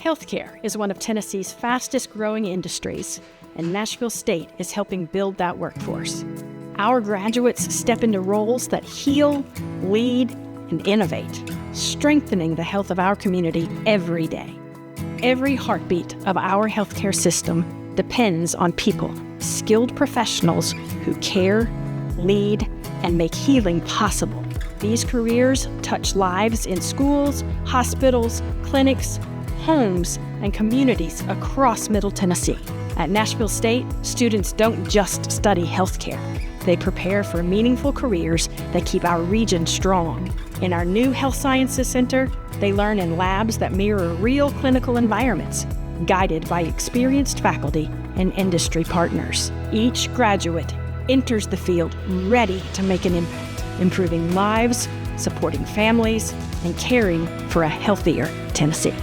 Healthcare is one of Tennessee's fastest growing industries, and Nashville State is helping build that workforce. Our graduates step into roles that heal, lead, and innovate, strengthening the health of our community every day. Every heartbeat of our healthcare system depends on people, skilled professionals who care, lead, and make healing possible. These careers touch lives in schools, hospitals, clinics, homes, and communities across Middle Tennessee. At Nashville State, students don't just study healthcare. They prepare for meaningful careers that keep our region strong. In our new Health Sciences Center, they learn in labs that mirror real clinical environments, guided by experienced faculty and industry partners. Each graduate enters the field ready to make an impact, improving lives, supporting families, and caring for a healthier Tennessee.